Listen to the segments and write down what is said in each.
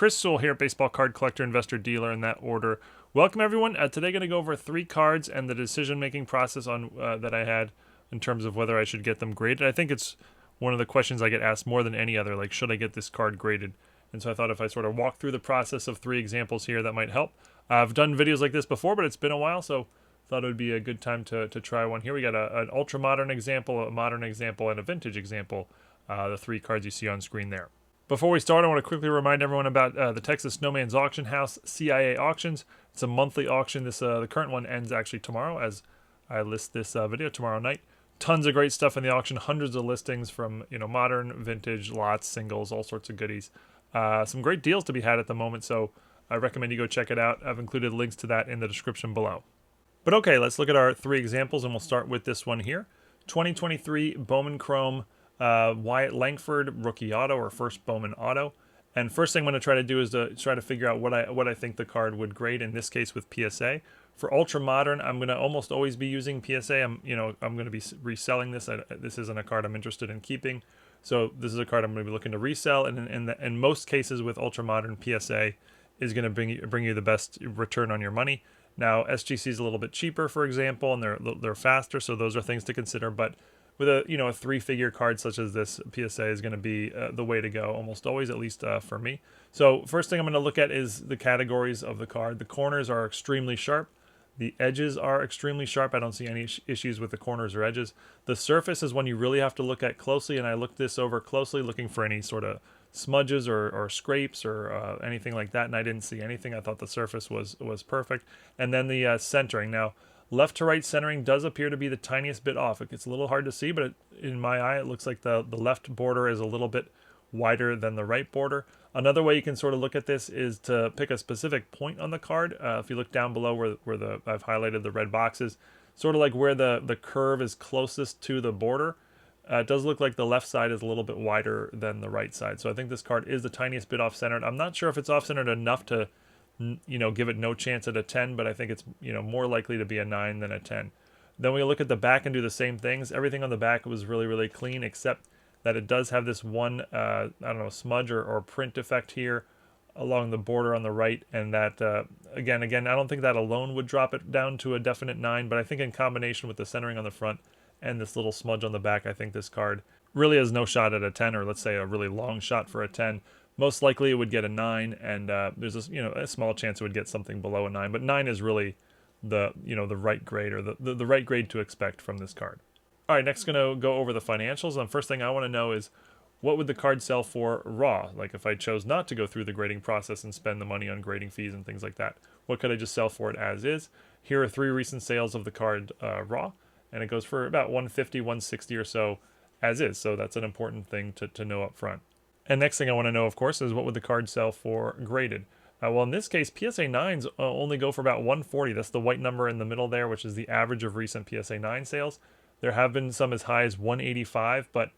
Chris Sewall here, baseball card collector, investor, dealer, in that order. Welcome everyone. Today going to go over 3 cards and the decision-making process on that I had in terms of whether I should get them graded. I think it's one of the questions I get asked more than any other, like should I get this card graded? And so I thought if I sort of walk through the process of 3 examples here, that might help. I've done videos like this before, but it's been a while, so thought it would be a good time to try one here. We got an ultra-modern example, a modern example, and a vintage example, the 3 cards you see on screen there. Before we start, I want to quickly remind everyone about the Texas Snowman's Auction House, CIA Auctions. It's a monthly auction. The current one ends actually tomorrow, as I list this video tomorrow night. Tons of great stuff in the auction, hundreds of listings from modern, vintage, lots, singles, all sorts of goodies. Some great deals to be had at the moment, so I recommend you go check it out. I've included links to that in the description below. But okay, let's look at our 3 examples, and we'll start with this one here. 2023 Bowman Chrome Wyatt Langford rookie auto, or first Bowman auto. And first thing I'm going to try to do is to try to figure out what I think the card would grade, in this case with PSA. For ultra modern, I'm going to almost always be using PSA. I'm going to be reselling this. This isn't a card I'm interested in keeping, so this is a card I'm going to be looking to resell. And in most cases with ultra modern, PSA is going to bring you the best return on your money. Now SGC is a little bit cheaper, for example, and they're faster, so those are things to consider. But with a 3-figure card such as this, PSA is going to be the way to go almost always, at least for me. So first thing I'm going to look at is the categories of the card. The corners are extremely sharp. The edges are extremely sharp. I don't see any issues with the corners or edges. The surface is one you really have to look at closely, and I looked this over closely looking for any sort of smudges or scrapes or anything like that, and I didn't see anything. I thought the surface was perfect. And then the centering. Now, left to right centering does appear to be the tiniest bit off. It gets a little hard to see, but in my eye, it looks like the left border is a little bit wider than the right border. Another way you can sort of look at this is to pick a specific point on the card. If you look down below where I've highlighted the red boxes, sort of like where the curve is closest to the border, it does look like the left side is a little bit wider than the right side. So I think this card is the tiniest bit off-centered. I'm not sure if it's off-centered enough to give it no chance at a 10, but I think it's more likely to be a 9 than a 10. Then we look at the back and do the same things. Everything on the back was really, really clean, except that it does have this one smudge or print effect here along the border on the right, and that again I don't think that alone would drop it down to a definite 9, but I think in combination with the centering on the front and this little smudge on the back, I think this card really has no shot at a 10, or let's say a really long shot for a 10. Most likely it would get a 9, and there's a small chance it would get something below a 9, but 9 is really the right grade, or the right grade to expect from this card. All right, next going to go over the financials. And first thing I want to know is, what would the card sell for raw? Like if I chose not to go through the grading process and spend the money on grading fees and things like that, what could I just sell for it as is? Here are 3 recent sales of the card raw, and it goes for about $150, $160 or so as is. So that's an important thing to know up front. And next thing I want to know, of course, is what would the card sell for graded? Well, in this case, PSA 9s only go for about $140. That's the white number in the middle there, which is the average of recent PSA 9 sales. There have been some as high as $185, but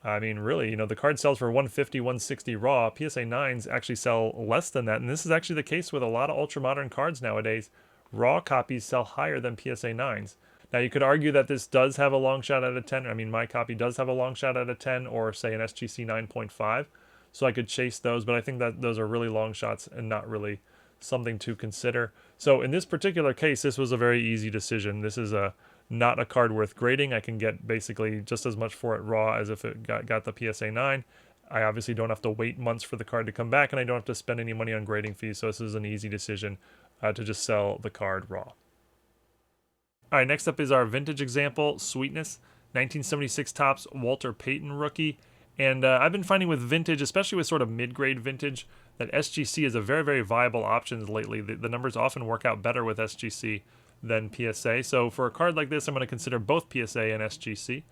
I mean, really, the card sells for $150, $160 raw. PSA 9s actually sell less than that, and this is actually the case with a lot of ultra-modern cards nowadays. Raw copies sell higher than PSA 9s. Now, you could argue that this does have a long shot at a 10. I mean, my copy does have a long shot at a 10, or say an SGC 9.5, so I could chase those, but I think that those are really long shots and not really something to consider. So in this particular case, this was a very easy decision. This is not a card worth grading. I can get basically just as much for it raw as if it got the PSA 9. I obviously don't have to wait months for the card to come back, and I don't have to spend any money on grading fees, so this is an easy decision to just sell the card raw. All right, next up is our vintage example, Sweetness, 1976 Topps Walter Payton rookie. And I've been finding with vintage, especially with sort of mid-grade vintage, that SGC is a very, very viable option lately. The numbers often work out better with SGC than PSA. So for a card like this, I'm going to consider both PSA and SGC,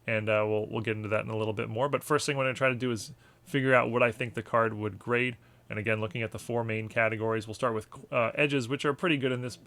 and we'll get into that in a little bit more. But first thing I'm going to try to do is figure out what I think the card would grade. And again, looking at the 4 main categories, we'll start with edges, which are pretty good in this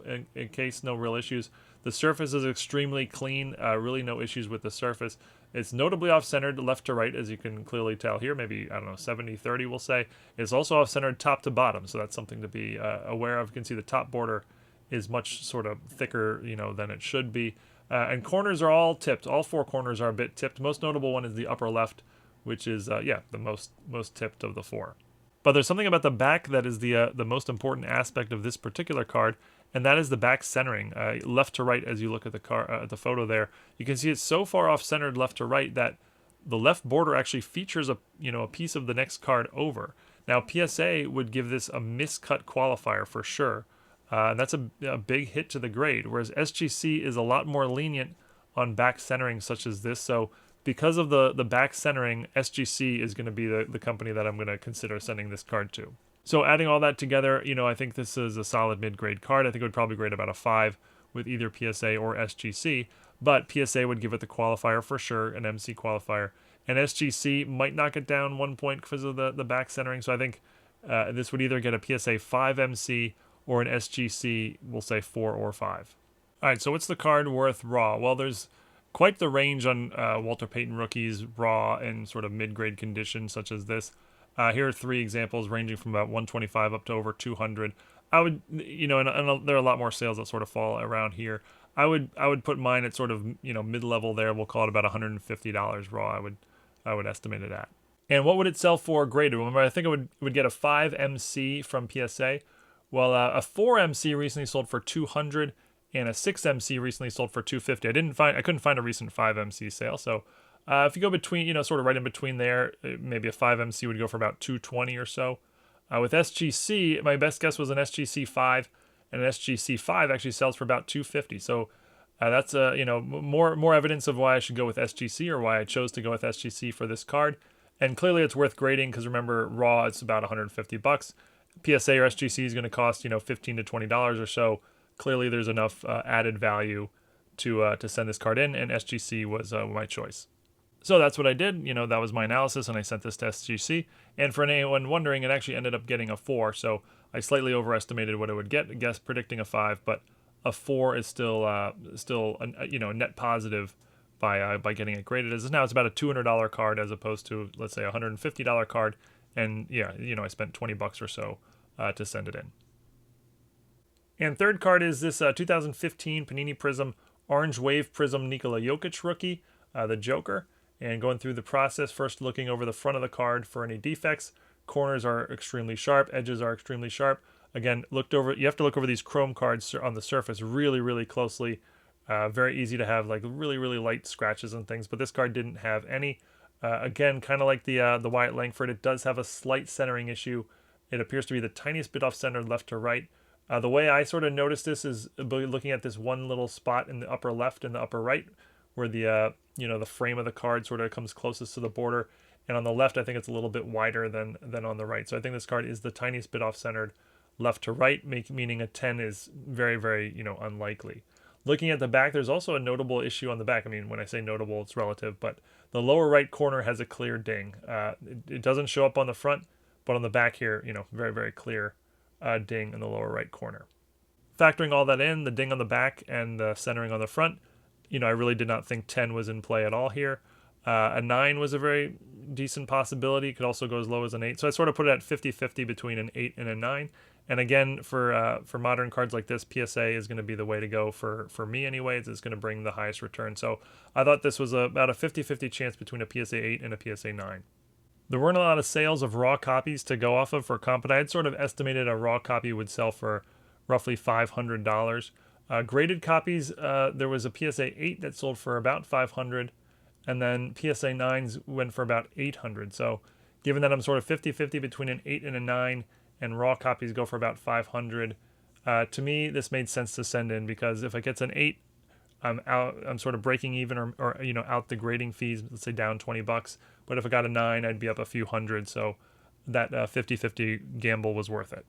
case, no real issues. The surface is extremely clean, really no issues with the surface. It's notably off-centered left to right, as you can clearly tell here, maybe, 70-30 we'll say. It's also off-centered top to bottom, so that's something to be aware of. You can see the top border is much sort of thicker, than it should be. And corners are all tipped. All 4 corners are a bit tipped. Most notable one is the upper left, which is, the most tipped of the 4. But there's something about the back that is the most important aspect of this particular card, and that is the back centering, left to right. As you look at the photo there, you can see it's so far off centered left to right that the left border actually features a piece of the next card over. Now PSA would give this a miscut qualifier for sure. And that's a big hit to the grade, whereas SGC is a lot more lenient on back centering such as this. So because of the back centering, SGC is going to be the company that I'm going to consider sending this card to. So adding all that together, I think this is a solid mid-grade card. I think it would probably grade about a 5 with either PSA or SGC, but PSA would give it the qualifier for sure, an MC qualifier, and SGC might knock it down 1 point because of the back centering. So I think this would either get a PSA 5 MC or an SGC, we'll say 4 or 5. All right, so what's the card worth raw? Well, there's quite the range on Walter Payton rookies raw in sort of mid-grade conditions such as this. Here are 3 examples ranging from about 125 up to over 200. I would, and there are a lot more sales that sort of fall around here. I would put mine at sort of mid-level there. We'll call it about $150 raw. I would estimate it at. And what would it sell for graded? Remember, I think it would get a 5 MC from PSA. Well, a 4 MC recently sold for 200, and a 6 MC recently sold for 250. I couldn't find a recent 5 MC sale. So if you go between, sort of right in between there, maybe a 5 MC would go for about 220 or so. With SGC, my best guess was an SGC 5, and an SGC 5 actually sells for about 250. So that's more evidence of why I should go with SGC, or why I chose to go with SGC for this card. And clearly it's worth grading because remember, raw it's about $150. PSA or SGC is going to cost $15 to $20 or so. Clearly there's enough added value to send this card in, and SGC was my choice. So that's what I did. That was my analysis, and I sent this to SGC. And for anyone wondering, it actually ended up getting a 4. So I slightly overestimated what it would get. I guess predicting a 5, but a 4 is still a net positive by getting it graded. As now it's about a $200 card as opposed to, let's say, a $150 card. And yeah, I spent $20 or so to send it in. And third card is this 2015 Panini Prizm Orange Wave Prizm Nikola Jokic rookie, the Joker. And going through the process, first looking over the front of the card for any defects. Corners are extremely sharp, edges are extremely sharp. Again, you have to look over these chrome cards on the surface really, really closely. Very easy to have like really, really light scratches and things, but this card didn't have any. Again, kind of like the Wyatt Langford, it does have a slight centering issue. It appears to be the tiniest bit off center left to right. The way I sort of noticed this is looking at this one little spot in the upper left and the upper right, where the frame of the card sort of comes closest to the border, and on the left I think it's a little bit wider than on the right. So I think this card is the tiniest bit off centered left to right, meaning a 10 is very, very unlikely. Looking at the back, there's also a notable issue on the back. I mean, when I say notable, it's relative, but the lower right corner has a clear ding. It doesn't show up on the front, but on the back here, very, very clear ding in the lower right corner. Factoring all that in, the ding on the back and the centering on the front, I really did not think 10 was in play at all here. A 9 was a very decent possibility. Could also go as low as an 8. So I sort of put it at 50-50 between an 8 and a 9. And again, for modern cards like this, PSA is going to be the way to go for me anyways. It's going to bring the highest return. So I thought this was about a 50-50 chance between a PSA 8 and a PSA 9. There weren't a lot of sales of raw copies to go off of for comp, but I had sort of estimated a raw copy would sell for roughly $500. Graded copies, there was a PSA 8 that sold for about $500, and then PSA 9s went for about $800. So given that I'm sort of 50-50 between an 8 and a 9, and raw copies go for about $500, to me this made sense to send in, because if it gets an 8, I'm sort of breaking even or out the grading fees, let's say down $20. But if I got a 9, I'd be up a few hundred. So that 50-50 gamble was worth it.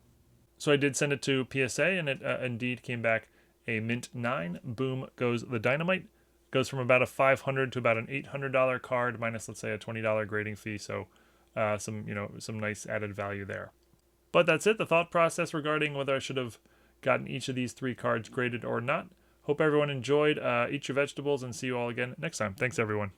So I did send it to PSA, and it indeed came back a mint 9. Boom goes the dynamite. Goes from about a $500 to about an $800 card, minus let's say a $20 grading fee. So some nice added value there. But that's it. The thought process regarding whether I should have gotten each of these 3 cards graded or not. Hope everyone enjoyed. Eat your vegetables, and see you all again next time. Thanks, everyone.